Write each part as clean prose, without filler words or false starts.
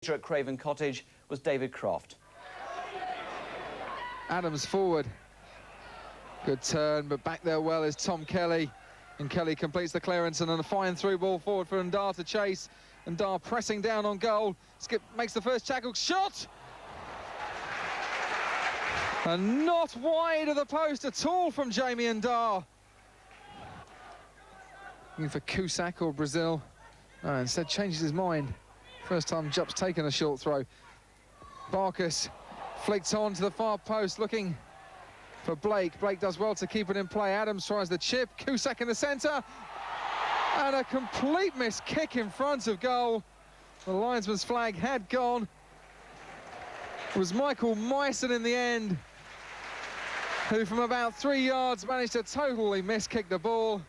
At Craven Cottage was David Croft. Adams forward. Good turn, but back there well is Tom Kelly. And Kelly completes the clearance and then a fine through ball forward for Ndar to chase. Ndar pressing down on goal. Skip makes the first tackle. Shot! And not wide of the post at all from Jamie Ndar. Looking for Cusack or Brazil. No, instead changes his mind. First time Jupp's taken a short throw. Barkas flicks on to the far post, looking for Blake. Blake does well to keep it in play. Adams tries the chip. Cusack in the centre. And a complete miss kick in front of goal. The linesman's flag had gone. It was Michael Meissen in the end, who from about 3 yards managed to totally miss-kick the ball.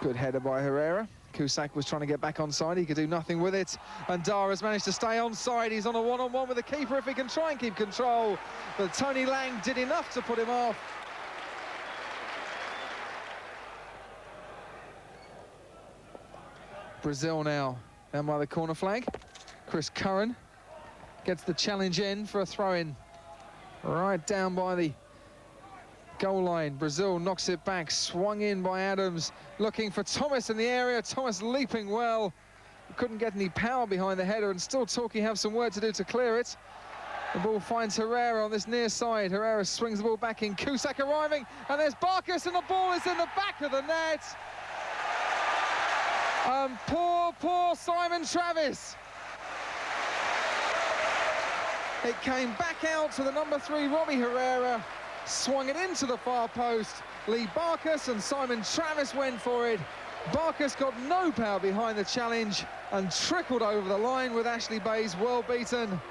Good header by Herrera. Cusack was trying to get back onside. He could do nothing with it. And Ndar has managed to stay onside. He's on a one-on-one with the keeper if he can try and keep control. But Tony Lang did enough to put him off. Brazil now, down by the corner flag. Chris Curran gets the challenge in for a throw-in. Right down by the goal line. Brazil knocks it back, swung in by Adams, looking for Thomas in the area. Thomas leaping well. Couldn't get any power behind the header, and still Torquay have some work to do to clear it. The ball finds Herrera on this near side. Herrera swings the ball back in. Cusack arriving, and there's Barkas, and the ball is in the back of the net. Poor Simon Travis. It came back out to the number 3, Robbie Herrera. Swung it into the far post. Lee Barkas and Simon Travis went for it. Barkas got no power behind the challenge and trickled over the line with Ashley Bayes well beaten.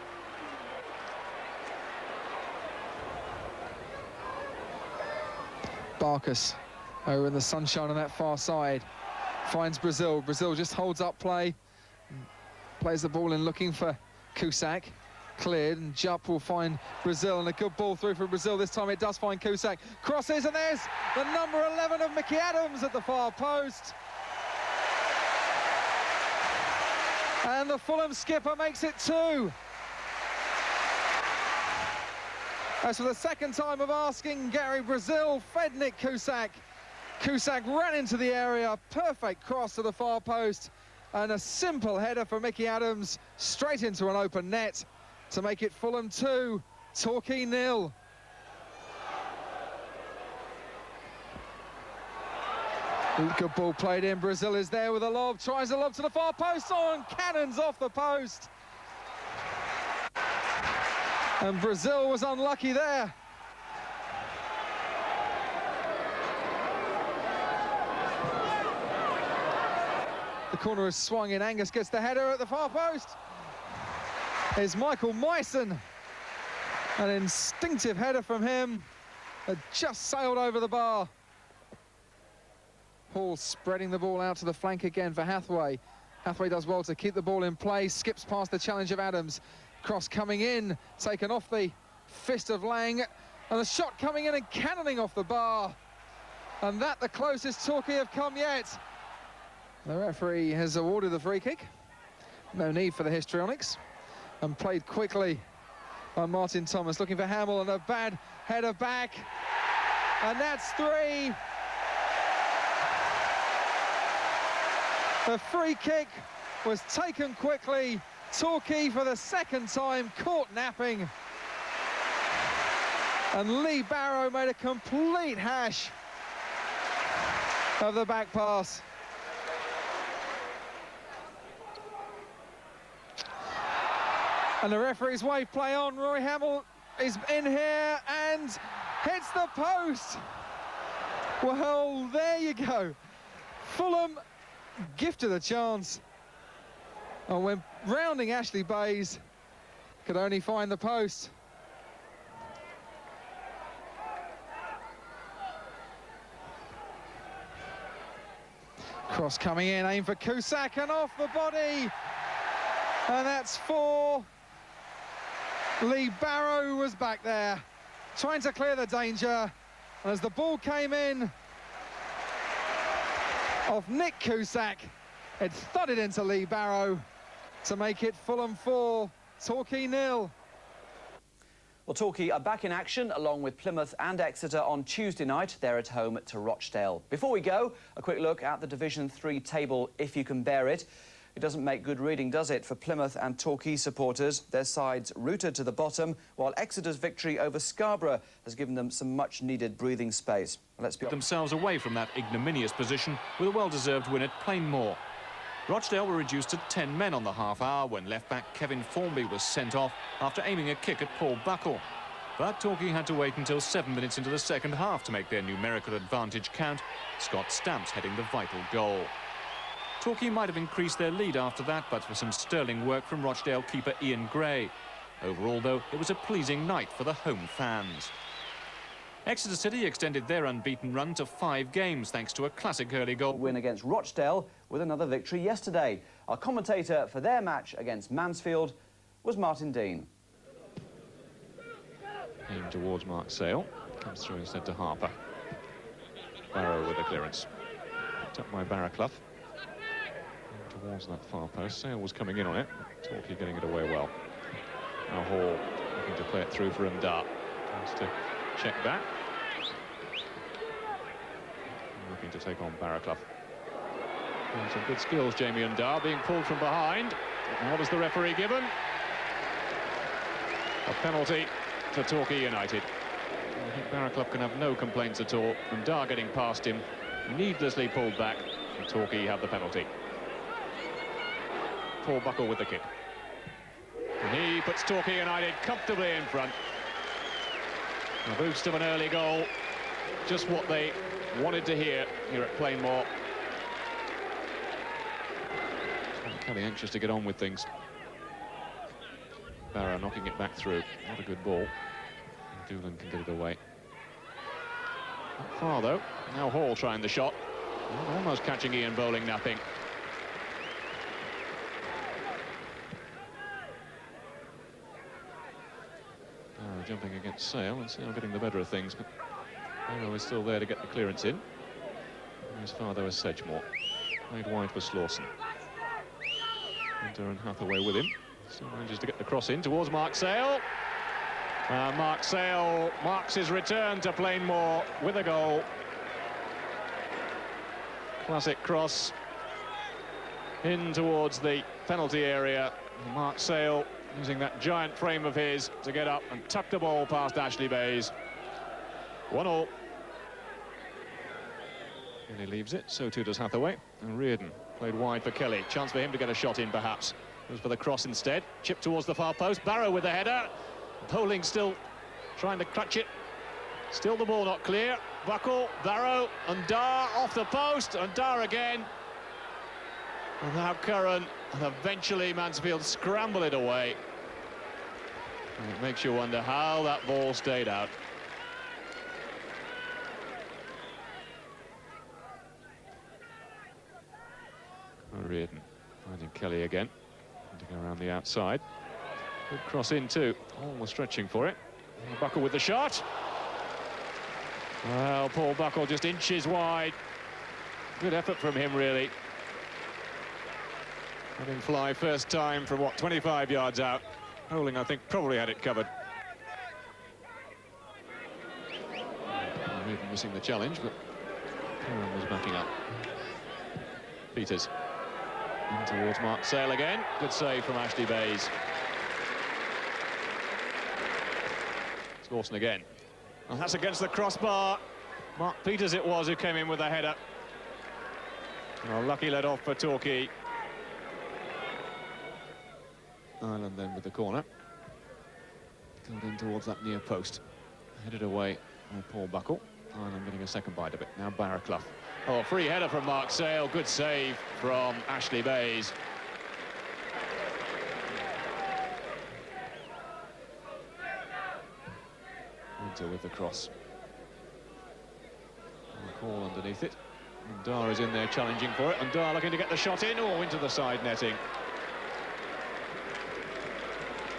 Barkas over in the sunshine on that far side. Finds Brazil. Brazil just holds up play. Plays the ball in looking for Cusack. Cleared, and Jupp will find Brazil, and a good ball through for Brazil. This time it does find Cusack. Crosses, and there's the number 11 of Mickey Adams at the far post. And the Fulham skipper makes it 2. As for the second time of asking, Gary Brazil fed Nick Cusack. Cusack ran into the area, perfect cross to the far post, and a simple header for Mickey Adams straight into an open net to make it Fulham 2, Torquay 0. Good ball played in. Brazil is there with a lob, tries a lob to the far post, and cannons off the post. And Brazil was unlucky there. The corner is swung in. Angus gets the header at the far post. Is Michael Meissen. An instinctive header from him. Had just sailed over the bar. Hall spreading the ball out to the flank again for Hathaway. Hathaway does well to keep the ball in play. Skips past the challenge of Adams. Cross coming in, taken off the fist of Lang. And the shot coming in and cannoning off the bar. And that the closest Torquay have come yet. The referee has awarded the free kick. No need for the histrionics. And played quickly by Martin Thomas, looking for Hamill, and a bad header back. And that's 3. The free kick was taken quickly. Torquay for the second time caught napping. And Lee Barrow made a complete hash of the back pass. And the referee's wave play on. Roy Hamill is in here and hits the post. Well, there you go. Fulham gifted a chance. And when rounding Ashley Bayes, could only find the post. Cross coming in, aim for Cusack, and off the body. And that's 4. Lee Barrow was back there, trying to clear the danger. As the ball came in, of Nick Cusack. It thudded into Lee Barrow to make it Fulham 4, Torquay 0. Well, Torquay are back in action along with Plymouth and Exeter on Tuesday night. They're at home to Rochdale. Before we go, a quick look at the Division 3 table, if you can bear it. It doesn't make good reading, does it, for Plymouth and Torquay supporters? Their sides rooted to the bottom, while Exeter's victory over Scarborough has given them some much-needed breathing space. Let's be themselves away from that ignominious position with a well-deserved win at Plainmoor. Rochdale were reduced to 10 men on the half-hour when left-back Kevin Formby was sent off after aiming a kick at Paul Buckle. But Torquay had to wait until 7 minutes into the second half to make their numerical advantage count, Scott Stamps heading the vital goal. Torquay might have increased their lead after that, but for some sterling work from Rochdale keeper Ian Gray. Overall, though, it was a pleasing night for the home fans. Exeter City extended their unbeaten run to 5 games thanks to a classic early goal win against Rochdale with another victory yesterday. Our commentator for their match against Mansfield was Martin Dean. Aimed towards Mark Sale, comes through instead to Harper. Barrow with the clearance. Picked up by Barraclough. Towards that far post. Sale was coming in on it. Torquay getting it away well. Now Hall looking to play it through for Ndar. Tries to check back. Looking to take on Barraclough. Some good skills, Jamie Ndar, being pulled from behind. And what has the referee given? A penalty to Torquay United. I think Barraclough can have no complaints at all. Ndar getting past him, needlessly pulled back, and Torquay have the penalty. Paul Buckle with the kick. And he puts Torquay United comfortably in front. A boost of an early goal, just what they wanted to hear here at Plainmoor. Kelly anxious to get on with things. Barrow knocking it back through. Not a good ball. Doolan can get it away. Not far though. Now Hall trying the shot. Almost catching Ian Bowling napping. Barrow jumping against Sale, and Sale getting the better of things, but Barrow is still there to get the clearance in. And as far though as Sedgemore. Played wide for Slawson. Hunter and Hathaway with him. Still manages to get the cross in towards Mark Sale. Mark Sale marks his return to Plainmoor with a goal. Classic cross in towards the penalty area. Mark Sale using that giant frame of his to get up and tuck the ball past Ashley Bayes. 1-1. Kelly leaves it, so too does Hathaway. And Reardon played wide for Kelly. Chance for him to get a shot in, perhaps. Goes for the cross instead. Chip towards the far post. Barrow with the header. Bowling still trying to clutch it. Still the ball not clear. Buckle, Barrow, and Ndar off the post. And Ndar again. And now Curran. And eventually Mansfield scramble it away. And it makes you wonder how that ball stayed out. Reardon finding Kelly again. To go around the outside. Good cross in too. Hall was stretching for it. Buckle with the shot. Well, Paul Buckle just inches wide. Good effort from him, really. Having fly first time from, what, 25 yards out. Holding, I think, probably had it covered. Reardon missing the challenge, but Curran was backing up. Peters. In towards Mark Sale again. Good save from Ashley Bayes. Slawson again. And that's against the crossbar. Mark Peters it was who came in with a header. Well, lucky let off for Torquay. Ireland then with the corner. Got in towards that near post. Headed away by Paul Buckle. Ireland getting a second bite of it. Now Barraclough. Oh, a free header from Mark Sale. Good save from Ashley Bayes. Winter with the cross. Call underneath it. And Ndar is in there challenging for it. And Ndar looking to get the shot in. Oh, into the side netting.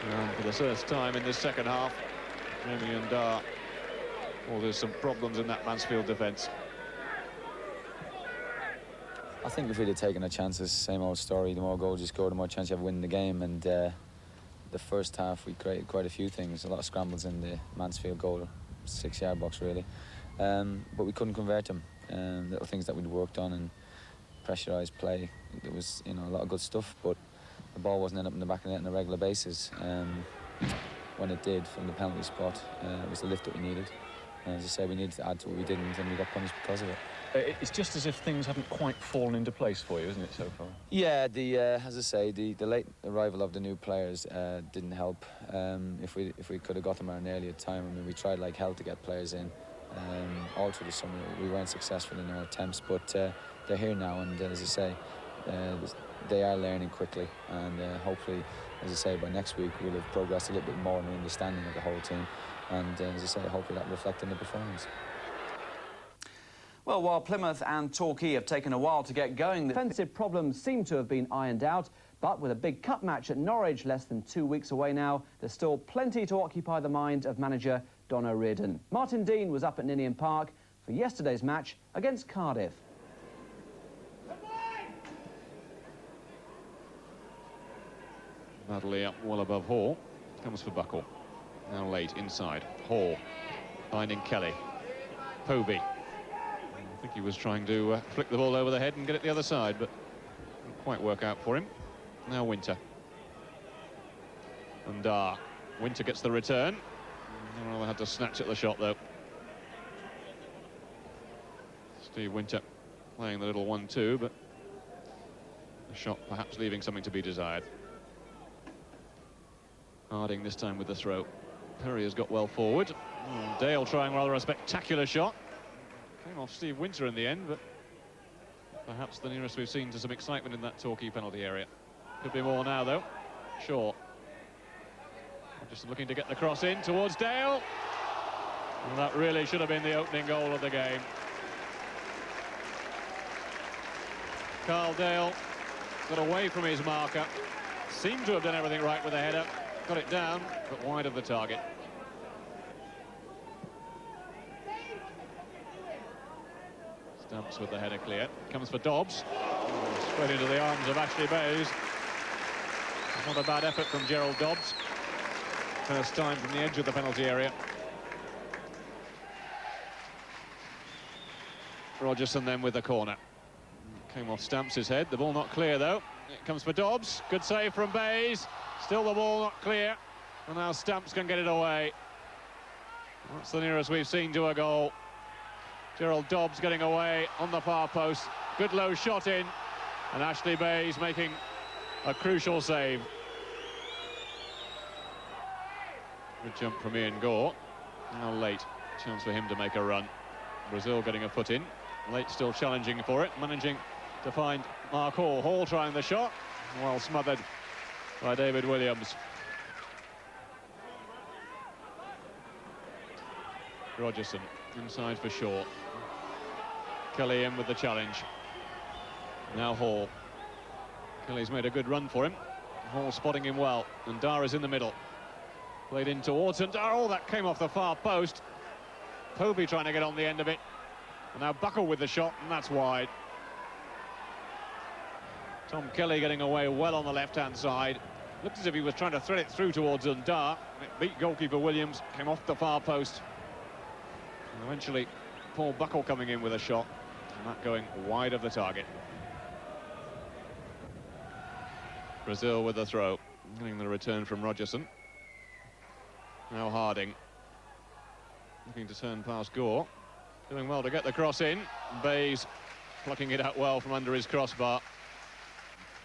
And for the first time in this second half, Jamie Ndar. Well, there's some problems in that Mansfield defence. I think if we'd have taken our chances, same old story, the more goals you score, the more chance you have of winning the game. And the first half, we created quite a few things, a lot of scrambles in the Mansfield goal, 6-yard box really. But we couldn't convert them. Little things that we'd worked on and pressurised play. There was, you know, a lot of good stuff, but the ball wasn't ending up in the back of the net on a regular basis. When it did from the penalty spot, it was the lift that we needed. And as I say, we needed to add to what we didn't, and we got punished because of it. It's just as if things haven't quite fallen into place for you, isn't it, so far? Yeah, as I say, the late arrival of the new players didn't help. If we could have got them at an earlier time, I mean, we tried like hell to get players in. All through the summer, we weren't successful in our attempts, but they're here now, and as I say, they are learning quickly, and hopefully, as I say, by next week we'll have progressed a little bit more in the understanding of the whole team, and as I say, hopefully that will reflect in the performance. Well, while Plymouth and Torquay have taken a while to get going, the defensive problems seem to have been ironed out. But with a big cup match at Norwich less than 2 weeks away now, there's still plenty to occupy the mind of manager Don O'Riordan. Martin Dean was up at Ninian Park for yesterday's match against Cardiff. Badly up well above Hall. Comes for Buckle. Now late inside. Hall finding Kelly. Povey. I think he was trying to flick the ball over the head and get it the other side, but didn't quite work out for him. Now Winter. And Winter gets the return. Well, had to snatch at the shot, though. Steve Winter playing the little 1-2, but the shot perhaps leaving something to be desired. Harding this time with the throw. Perry has got well forward. Dale trying rather a spectacular shot. Came off Steve Winter in the end, but perhaps the nearest we've seen to some excitement in that Torquay penalty area. Could be more now, though. Shaw. Just looking to get the cross in towards Dale. And that really should have been the opening goal of the game. Carl Dale got away from his marker. Seemed to have done everything right with the header. Got it down, but wide of the target. Stamps with the header clear. Comes for Dobbs. Straight into the arms of Ashley Bayes. Not a bad effort from Gerald Dobbs. First time from the edge of the penalty area. Rogerson then with the corner. Came off Stamps' head. The ball not clear, though. It comes for Dobbs. Good save from Bayes. Still the ball not clear. And now Stamps can get it away. That's the nearest we've seen to a goal. Gerald Dobbs getting away on the far post. Good low shot in. And Ashley Bayes making a crucial save. Good jump from Ian Gore. Now late. Chance for him to make a run. Brazil getting a foot in. Late still challenging for it. Managing to find Mark Hall. Hall trying the shot. Well smothered by David Williams. Rogerson inside for Shaw. Kelly in with the challenge. Now Hall. Kelly's made a good run for him. Hall spotting him well. And Dara's in the middle. Played in towards and oh, that came off the far post. Povey trying to get on the end of it. And now Buckle with the shot, and that's wide. Tom Kelly getting away well on the left-hand side. Looked as if he was trying to thread it through towards Undar. It beat goalkeeper Williams, came off the far post. And eventually, Paul Buckle coming in with a shot, and that going wide of the target. Brazil with the throw, getting the return from Rogerson. Now Harding, looking to turn past Gore. Doing well to get the cross in. Bayes plucking it out well from under his crossbar.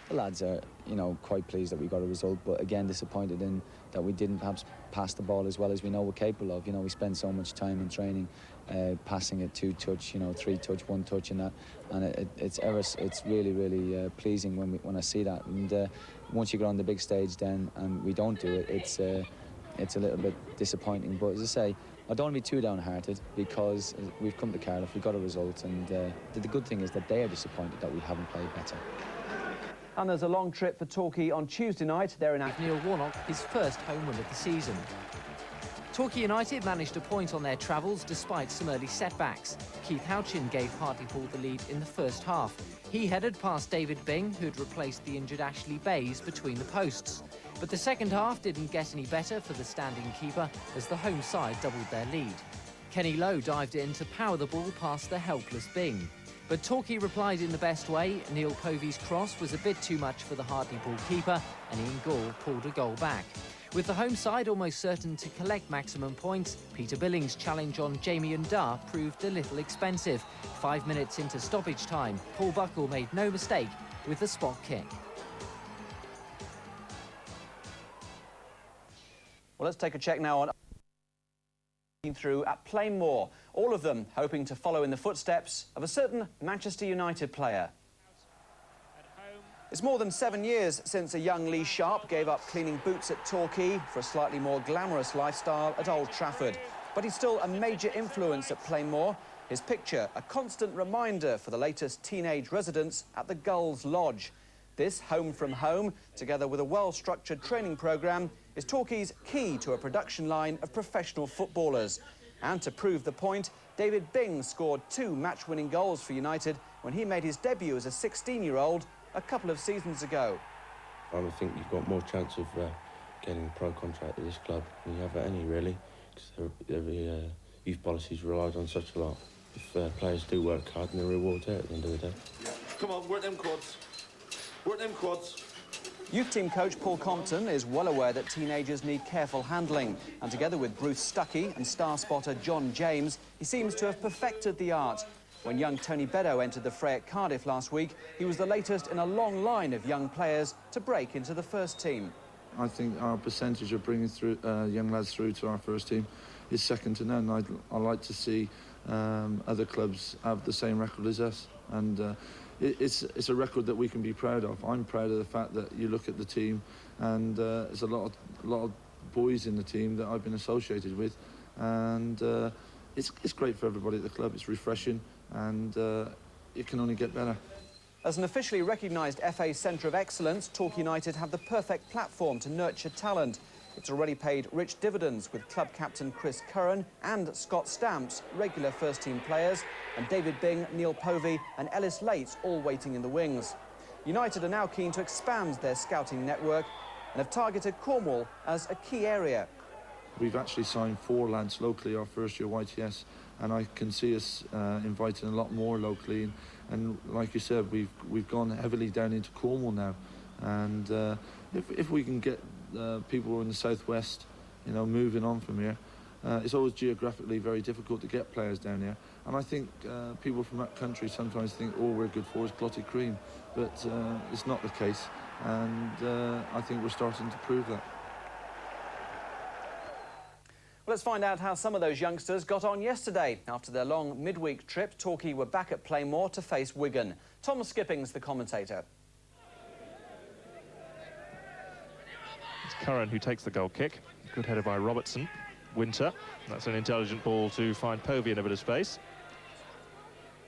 The lads are, you know, quite pleased that we got a result, but again disappointed in that we didn't perhaps pass the ball as well as we know we're capable of. You know, we spend so much time in training passing it 2-touch, you know, 3-touch, 1-touch, and that, and it's really pleasing when I see that. And once you get on the big stage, then and we don't do it, it's a little bit disappointing. But as I say, I don't want to be too downhearted because we've come to Cardiff, we got a result, and the good thing is that they are disappointed that we haven't played better. And there's a long trip for Torquay on Tuesday night. They're in Neil Warnock his first home win of the season. Torquay United managed a point on their travels despite some early setbacks. Keith Houchin gave Hartlepool the lead in the first half. He headed past David Bing, who'd replaced the injured Ashley Bayes, between the posts. But the second half didn't get any better for the standing keeper as the home side doubled their lead. Kenny Lowe dived in to power the ball past the helpless Bing. But Torquay replied in the best way. Neil Povey's cross was a bit too much for the Hartlepool keeper, and Ian Gall pulled a goal back. With the home side almost certain to collect maximum points, Peter Billings' challenge on Jamie Undar proved a little expensive. 5 minutes into stoppage time, Paul Buckle made no mistake with the spot kick. Well, let's take a check now on through at Plainmoor. All of them hoping to follow in the footsteps of a certain Manchester United player. It's more than 7 years since a young Lee Sharp gave up cleaning boots at Torquay for a slightly more glamorous lifestyle at Old Trafford. But he's still a major influence at Plainmoor. His picture, a constant reminder for the latest teenage residents at the Gulls Lodge. This home from home, together with a well-structured training programme, is Torquay's key to a production line of professional footballers. And to prove the point, David Bing scored 2 match-winning goals for United when he made his debut as a 16-year-old a couple of seasons ago. I think you've got more chance of getting a pro contract at this club than you have at any, really, because their youth policies relied on such a lot. If players do work hard, and the reward's there at the end of the day. Yeah. Come on, work them quads. Work them quads. Youth team coach Paul Compton is well aware that teenagers need careful handling, and together with Bruce Stuckey and star spotter John James, he seems to have perfected the art. When young Tony Beddoe entered the fray at Cardiff last week, he was the latest in a long line of young players to break into the first team. I think our percentage of bringing through young lads through to our first team is second to none. I like to see other clubs have the same record as us, and it's a record that we can be proud of. I'm proud of the fact that you look at the team, and there's a lot of boys in the team that I've been associated with, and it's great for everybody at the club. It's refreshing, and it can only get better. As an officially recognised FA Centre of Excellence, Torquay United have the perfect platform to nurture talent. It's already paid rich dividends with club captain Chris Curran and Scott Stamps, regular first-team players, and David Bing, Neil Povey and Ellis Lates all waiting in the wings. United are now keen to expand their scouting network and have targeted Cornwall as a key area. We've actually signed 4 lads locally our first year YTS, and I can see us inviting a lot more locally. And like you said, we've gone heavily down into Cornwall now, and if we can get people in the southwest, you know, moving on from here, it's always geographically very difficult to get players down here. And I think people from that country sometimes think all we're good for is clotted cream, but it's not the case, and I think we're starting to prove that. Let's find out how some of those youngsters got on yesterday. After their long midweek trip, Torquay were back at Plainmoor to face Wigan. Tom Skipping's the commentator. It's Curran who takes the goal kick. Good header by Robertson. Winter. That's an intelligent ball to find Povey in a bit of space.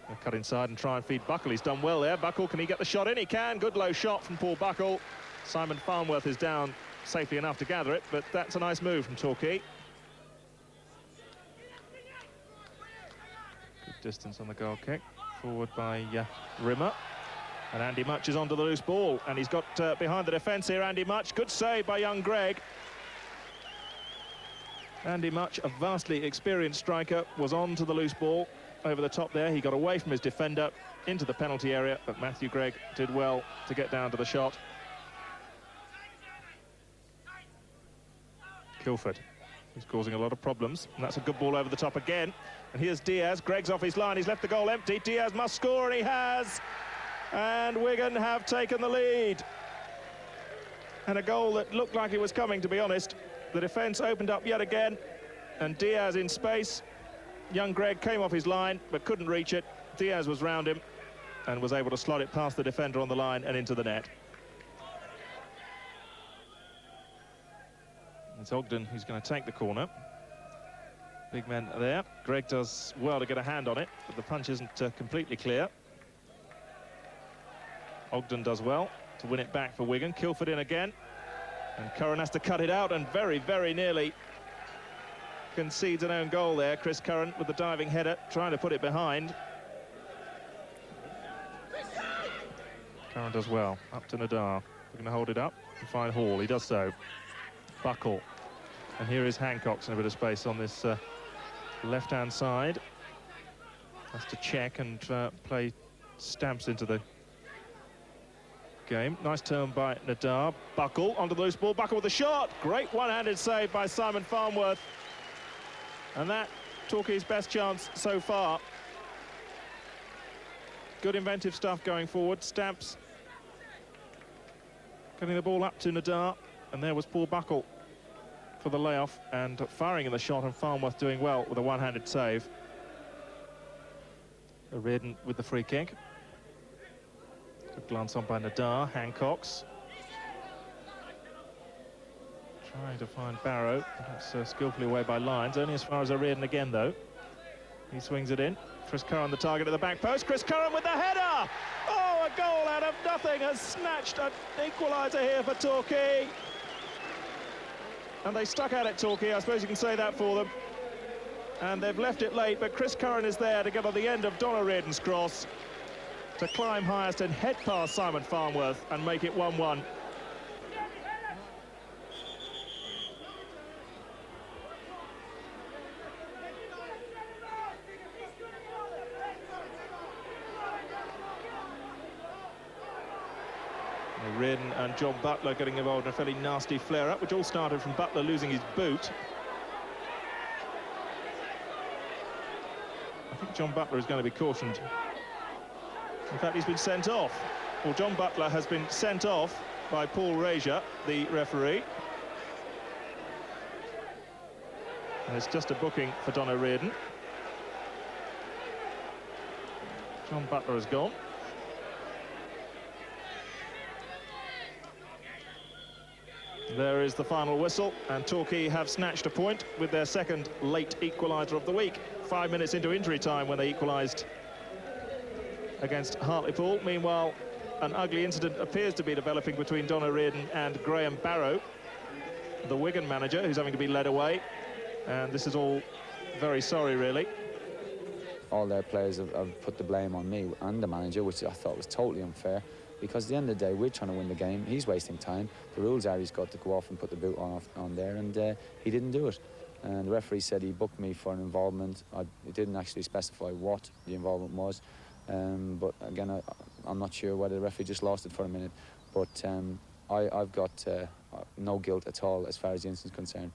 They'll cut inside and try and feed Buckle. He's done well there. Buckle, can he get the shot in? He can. Good low shot from Paul Buckle. Simon Farnworth is down safely enough to gather it, but that's a nice move from Torquay. Distance on the goal kick, forward by Rimmer, and Andy Much is onto the loose ball, and he's got behind the defence here. Andy Much, good save by young Greg. Andy Much, a vastly experienced striker, was on to the loose ball over the top there. He got away from his defender into the penalty area, but Matthew Gregg did well to get down to the shot. Kilford, who's causing a lot of problems, and that's a good ball over the top again. And here's Diaz. Gregg's off his line. He's left the goal empty. Diaz must score, and he has. And Wigan have taken the lead. And a goal that looked like it was coming, to be honest. The defence opened up yet again, and Diaz in space. Young Gregg came off his line, but couldn't reach it. Diaz was round him and was able to slot it past the defender on the line and into the net. It's Ogden who's going to take the corner. Big men there. Gregg does well to get a hand on it, but the punch isn't completely clear. Ogden does well to win it back for Wigan. Kilford in again, and Curran has to cut it out, and very, very nearly concedes an own goal there. Chris Curran with the diving header, trying to put it behind. Curran does well. Up to Nadar. We're going to hold it up and find Hall. He does so. Buckle. And here is Hancock's in a bit of space on this left-hand side. Has to check and play Stamps into the game. Nice turn by Nadar. Buckle onto the loose ball. Buckle with a shot. Great one-handed save by Simon Farnworth. And that Torquay's best chance so far. Good inventive stuff going forward. Stamps getting the ball up to Nadar. And there was Paul Buckle for the layoff and firing in the shot, and Farnworth doing well with a one-handed save. Reardon with the free kick. Good glance on by Nadar. Hancock's trying to find Barrow. That's skillfully away by Lyons. Only as far as Reardon again, though. He swings it in. Chris Curran the target at the back post. Chris Curran with the header! Oh, a goal out of nothing has snatched an equaliser here for Torquay. And they stuck at it, Torquay. I suppose you can say that for them. And they've left it late, but Chris Curran is there to get on the end of Donna Reardon's cross to climb highest and head past Simon Farnworth and make it 1-1. Reardon and John Butler getting involved in a fairly nasty flare-up, which all started from Butler losing his boot. I think John Butler is going to be cautioned. In fact, he's been sent off. Well, John Butler has been sent off by Paul Razier, the referee. And it's just a booking for Donna Reardon. John Butler has gone. There is the final whistle, and Torquay have snatched a point with their second late equaliser of the week. 5 minutes into injury time when they equalised against Hartlepool. Meanwhile, an ugly incident appears to be developing between Donna Reardon and Graham Barrow, the Wigan manager, who's having to be led away. And this is all very sorry, really. All their players have put the blame on me and the manager, which I thought was totally unfair. Because at the end of the day, we're trying to win the game. He's wasting time. The rules are he's got to go off and put the boot on there, and he didn't do it. And the referee said he booked me for an involvement. He didn't actually specify what the involvement was. But again, I'm not sure whether the referee just lost it for a minute. But I've got no guilt at all as far as the incident is concerned.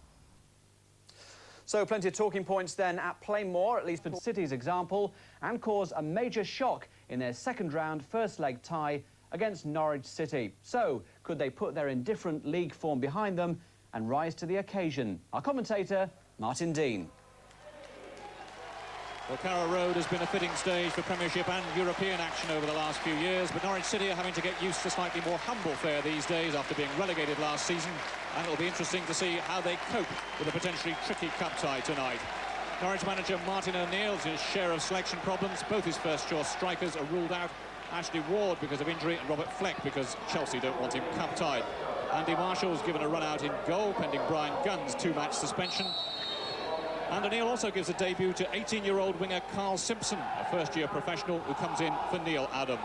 So plenty of talking points then at Plainmoor, at least for City's example, and caused a major shock in their second round first leg tie against Norwich City. So, could they put their indifferent league form behind them and rise to the occasion? Our commentator, Martin Dean. Well, Carrow Road has been a fitting stage for Premiership and European action over the last few years, but Norwich City are having to get used to slightly more humble fare these days after being relegated last season, and it'll be interesting to see how they cope with a potentially tricky cup tie tonight. Norwich manager Martin O'Neill's his share of selection problems. Both his first-choice strikers are ruled out. Ashley Ward because of injury and Robert Fleck because Chelsea don't want him cup-tied. Andy Marshall's given a run-out in goal pending Brian Gunn's 2-match suspension. And O'Neill also gives a debut to 18-year-old winger Carl Simpson, a first-year professional who comes in for Neil Adams.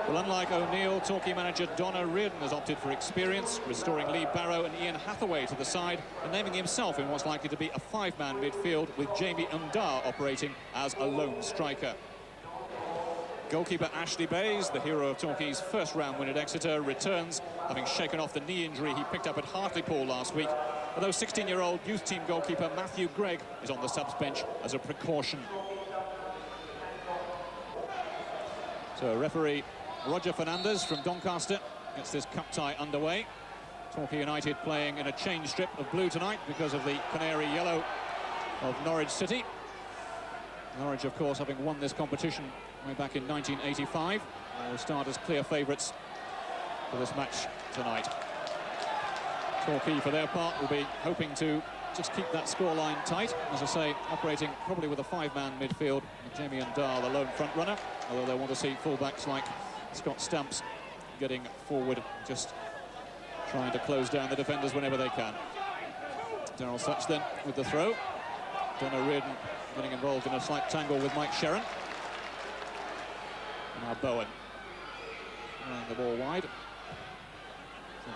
Well, unlike O'Neill, Torquay manager Donna Reardon has opted for experience, restoring Lee Barrow and Ian Hathaway to the side and naming himself in what's likely to be a five-man midfield with Jamie Undar operating as a lone striker. Goalkeeper Ashley Bayes, the hero of Torquay's first-round win at Exeter, returns, having shaken off the knee injury he picked up at Hartlepool last week, although 16-year-old youth team goalkeeper Matthew Gregg is on the subs bench as a precaution. So referee Roger Fernandez from Doncaster gets this cup tie underway. Torquay United playing in a change strip of blue tonight because of the canary yellow of Norwich City. Norwich, of course, having won this competition way back in 1985. Will start as clear favourites for this match tonight. Torquay, for their part, will be hoping to just keep that scoreline tight. As I say, operating probably with a five-man midfield, with Jamie Undar, the lone front runner, although they want to see fullbacks like Scott Stamps getting forward, just trying to close down the defenders whenever they can. Daryl Such then with the throw. Donna Reardon getting involved in a slight tangle with Mike Sherrin. Now Bowen. Throwing the ball wide.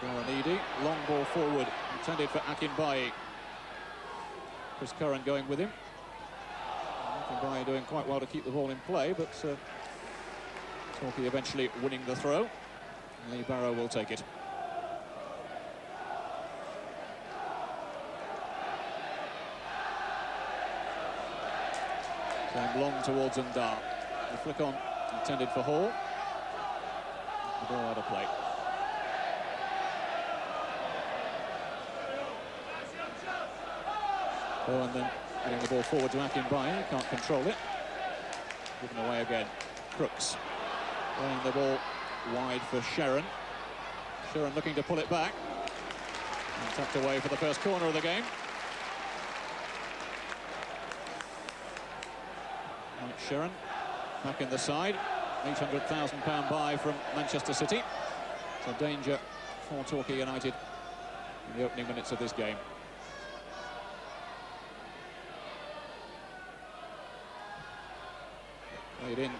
Darren, long ball forward, intended for Akinbaye. Chris Curran going with him. Akinbaye doing quite well to keep the ball in play, but Torquay eventually winning the throw. Lee Barrow will take it. Going long towards Ndar. The flick on intended for Hall. The ball out of play. Bowen then getting the ball forward to Akinbaye. He can't control it. Given away again. Crooks playing the ball wide for Sherrin. Sherrin looking to pull it back. And tucked away for the first corner of the game. Mike Sherrin back in the side. £800,000 buy from Manchester City. It's a danger for Torquay United in the opening minutes of this game. Played in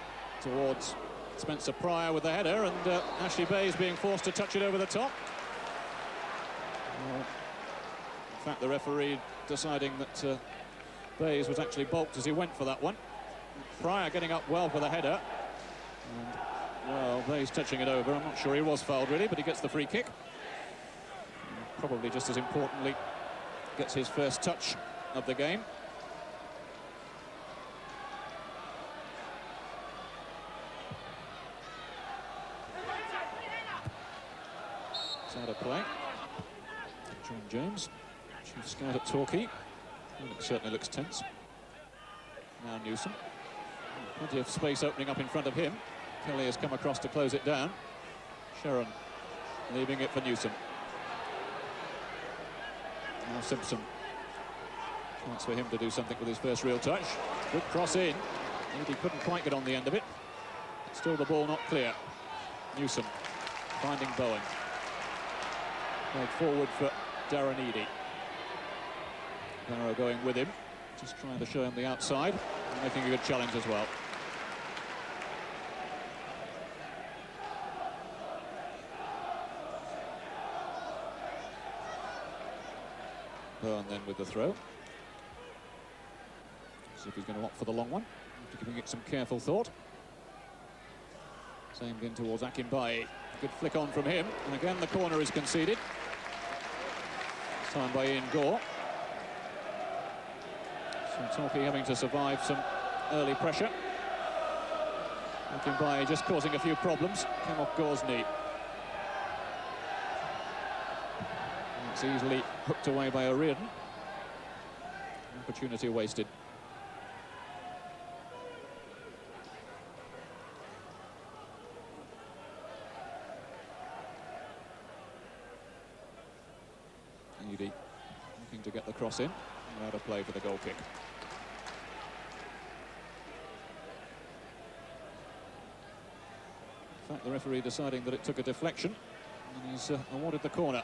towards Spencer Pryor with the header, and Ashley Bayes being forced to touch it over the top. Well, in fact, the referee deciding that Bayes was actually balked as he went for that one. Pryor getting up well for the header. And, well, Bayes touching it over. I'm not sure he was fouled, really, but he gets the free kick. And probably just as importantly, gets his first touch of the game. It's out of play. John James, chief scout at Torquay. It certainly looks tense. Now Newsom. Plenty of space opening up in front of him. Kelly has come across to close it down. Sherrin leaving it for Newsom. Now Simpson. Chance for him to do something with his first real touch. Good cross in. He couldn't quite get on the end of it. Still the ball not clear. Newsom finding Bowen. Played forward for Darren Eady. Barrow going with him. Just trying to show him the outside. And making a good challenge as well. Bowen then with the throw. See if he's going to opt for the long one. After giving it some careful thought. Same in towards Akinbaye. Good flick on from him. And again the corner is conceded. This time by Ian Gore. So Torquay having to survive some early pressure. Akinbaye just causing a few problems. Came off Gore's knee. It's easily hooked away by O'Riordan. Opportunity wasted. Eady looking to get the cross in. And out of play for the goal kick. In fact, the referee deciding that it took a deflection, and he's awarded the corner.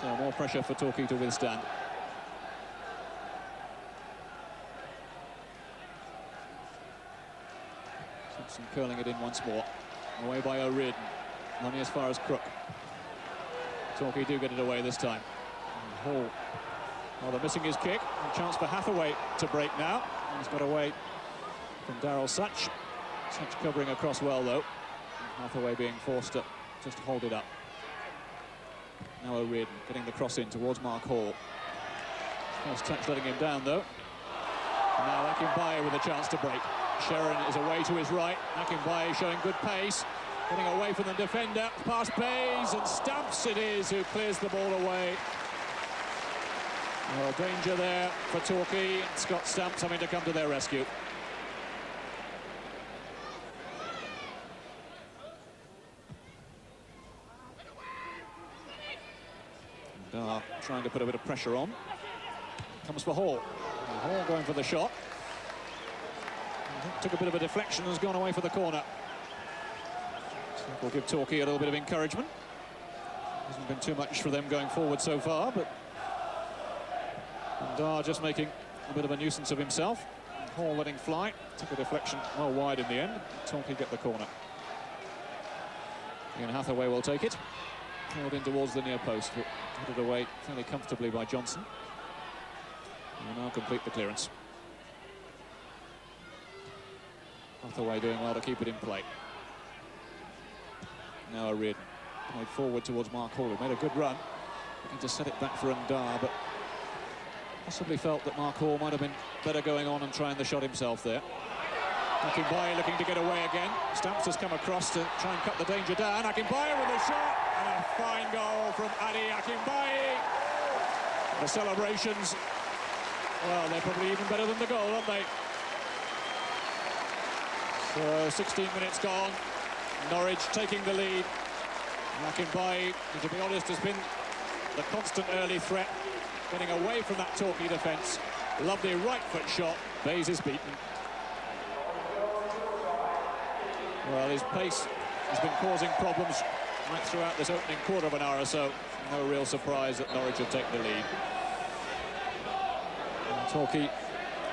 So more pressure for Torquay to withstand. Simpson curling it in once more. Away by O'Riordan. Only as far as Crook. Torquay do get it away this time. And Hall, well, they're missing his kick. A chance for Hathaway to break now. He's got away from Daryl Such. Such covering across well, though. And Hathaway being forced to just hold it up. Now O'Riordan getting the cross in towards Mark Hall. First touch letting him down, though. And now Akinbaye with a chance to break. Sherrin is away to his right. Akinbaye showing good pace. Getting away from the defender, past Bayes, and Stamps it is who clears the ball away. Well, danger there for Torquay. Scott Stamps having to come to their rescue. And trying to put a bit of pressure on. Comes for Hall. And Hall going for the shot. Took a bit of a deflection and has gone away for the corner. We'll give Torquay a little bit of encouragement. Hasn't been too much for them going forward so far, but Dar just making a bit of a nuisance of himself. Hall letting fly, took a deflection well wide in the end. Torquay get the corner. Ian Hathaway will take it. Held in towards the near post, but headed away fairly comfortably by Johnson. He will now complete the clearance. Hathaway doing well to keep it in play. Now Reardon. Played forward towards Mark Hall, who made a good run. Looking to set it back for Ndar, but possibly felt that Mark Hall might have been better going on and trying the shot himself there. Akinbaye looking to get away again. Stamps has come across to try and cut the danger down. Akinbaye with a shot, and a fine goal from Adi Akinbaye. The celebrations, well, they're probably even better than the goal, aren't they? So 16 minutes gone. Norwich taking the lead. Akinbaye, to be honest, has been the constant early threat, getting away from that Torquay defence. Lovely right foot shot. Bayes is beaten. Well, his pace has been causing problems right throughout this opening quarter of an hour or so. No real surprise that Norwich have taken the lead. And Torquay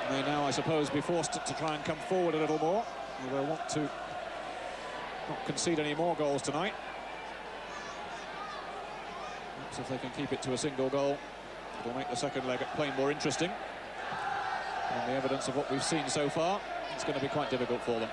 may now, I suppose, be forced to try and come forward a little more. They'll want to not concede any more goals tonight. Perhaps if they can keep it to a single goal, it'll make the second leg playing more interesting. On the evidence of what we've seen so far, it's going to be quite difficult for them.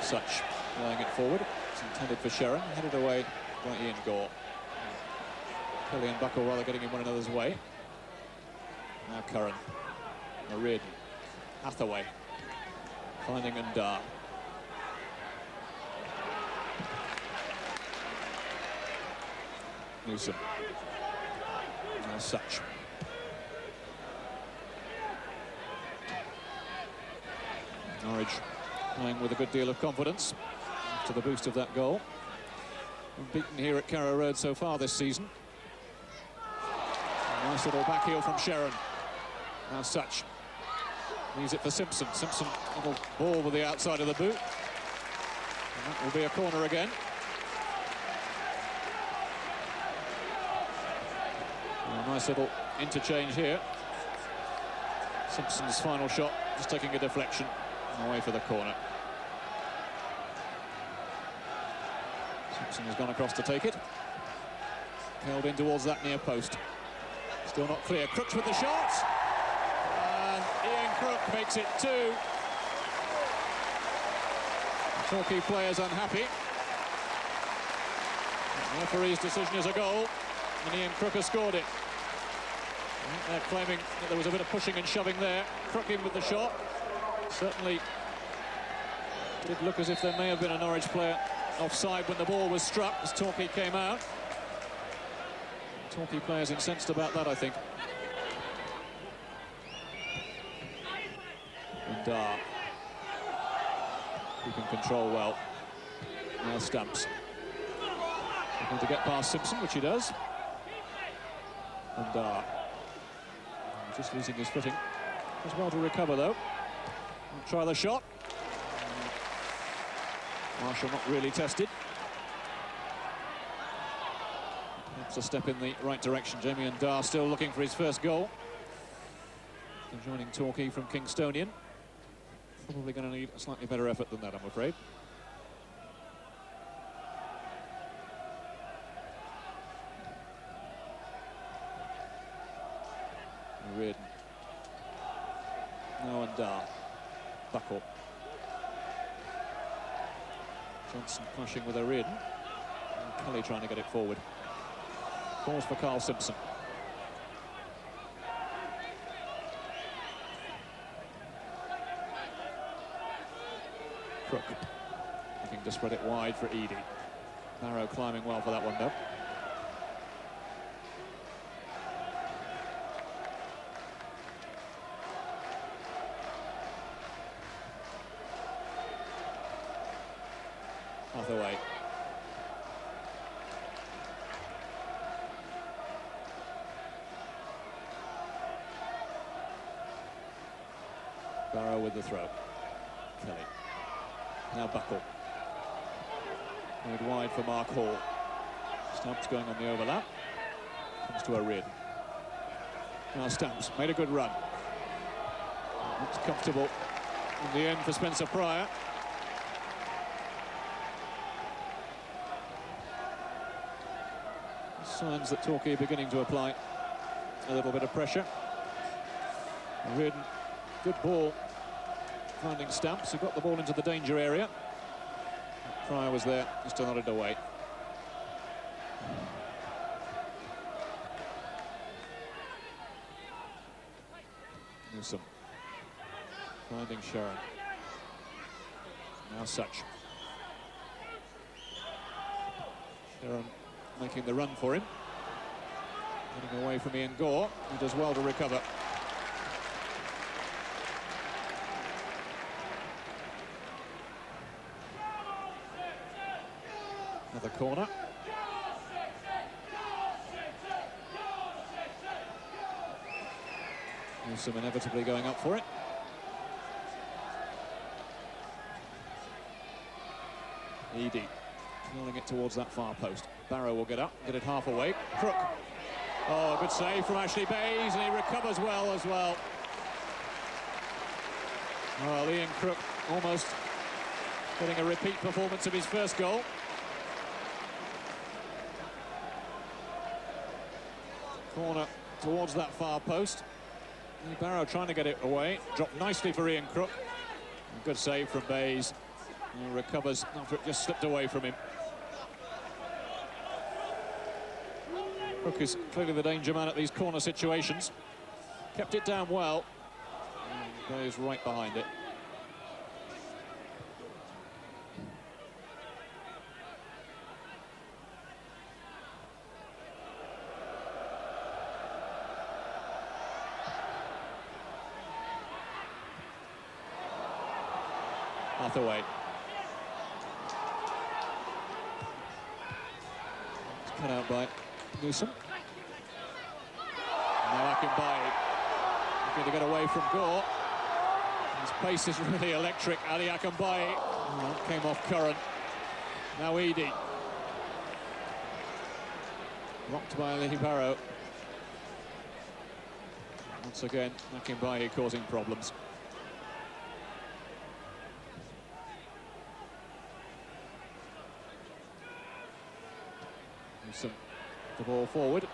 Such laying it forward. It's intended for Sharon, headed away by Ian Gore. Kelly and Buckle rather getting in one another's way. Now Curran. Reardon. Hathaway. Finding Ndar. Newsom. Now Such. Norwich playing with a good deal of confidence after the boost of that goal. Been beaten here at Carrow Road so far this season. A nice little back heel from Sharon. Now Such. Leaves it for Simpson. Simpson, little ball with the outside of the boot. And that will be a corner again. A nice little interchange here. Simpson's final shot, just taking a deflection away for the corner. Simpson has gone across to take it. Held in towards that near post. Still not clear. Crooks with the shot. And Ian Crook makes it 2. The Torquay players unhappy. The referee's decision is a goal, and Ian Crook has scored it. They're claiming that there was a bit of pushing and shoving there. Crook in with the shot. Certainly did look as if there may have been a Norwich player offside when the ball was struck as Torquay came out. Torquay players incensed about that, I think. Ndar keeping control well. Now Stamps looking to get past Simpson, which he does. Ndar just losing his footing. Does well to recover though. We'll try the shot. Marshall not really tested. Perhaps a step in the right direction. Jamie Ndar still looking for his first goal. And joining Torquay from Kingstonian. Probably going to need a slightly better effort than that, I'm afraid. Reardon. Now Ndar. Buckle. Johnson clashing with Reardon. And Kelly trying to get it forward. Calls for Carl Simpson. Crook looking to spread it wide for Eadie. Barrow climbing well for that one though. Hathaway. Barrow with the throw. Kelly. Now Buckle. Made wide for Mark Hall. Stamps going on the overlap. Comes to O'Riordan. Now Stamps made a good run. Looks comfortable in the end for Spencer Pryor. Signs that Torquay are beginning to apply a little bit of pressure. O'Riordan, good ball, finding Stamps, who got the ball into the danger area. Pryor was there, just to nod it away. Newsom finding Sharon. Now Such. Sharon making the run for him. Getting away from Ian Gore, who does well to recover. Another corner. Newsom inevitably going up for it. Edie rolling it towards that far post. Barrow will get up, get it half away. Crook. Oh, good save from Ashley Bayes, and he recovers well as well. Well, Ian Crook almost getting a repeat performance of his first goal. Corner towards that far post. Barrow trying to get it away. Dropped nicely for Ian Crook. Good save from Bayes. He recovers after it just slipped away from him. Crook is clearly the danger man at these corner situations. Kept it down well. And Bayes right behind it. Hathaway. It's cut out by Newsom. Now Akinbaye looking to get away from Gore. His pace is really electric. Ali Akinbaye came off current. Now Edie. Blocked by Lee Barrow. Once again, Akinbaye causing problems. The ball forward.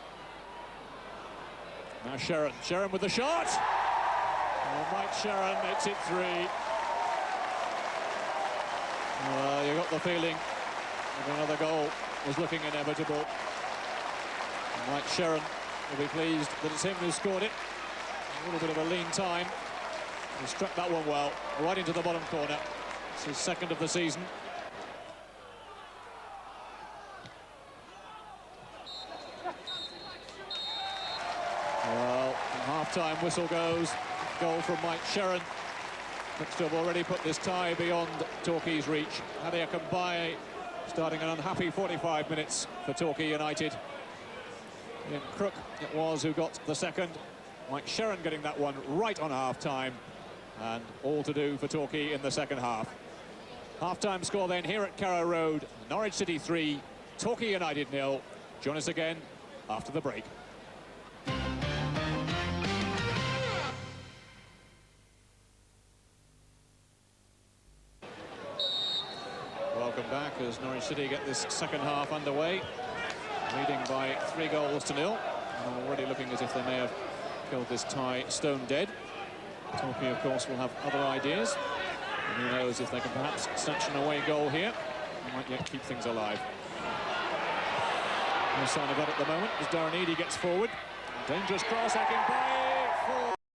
Now Sharon with the shot. Oh, Mike Sharon makes it 3. Well, you got the feeling that another goal was looking inevitable. And Mike Sharon will be pleased that it's him who scored it. A little bit of a lean time. He struck that one well, right into the bottom corner. It's his second of the season. Well, half-time whistle goes. Goal from Mike Sharon. Looks to have already put this tie beyond Torquay's reach. Ali Akinbaye starting an unhappy 45 minutes for Torquay United. Ian Crook it was who got the second. Mike Sharon getting that one right on half-time. And all to do for Torquay in the second half. Half-time score then here at Carrow Road. Norwich City 3, Torquay United 0. Join us again after the break. Welcome back as Norwich City get this second half underway, leading by 3 goals to 0, and already looking as if they may have killed this tie stone dead. Torquay, of course, will have other ideas, and who knows if they can perhaps snatch an away goal here. They might yet keep things alive. No sign of that at the moment as Darren Eadie gets forward. Dangerous cross, Akinbaye.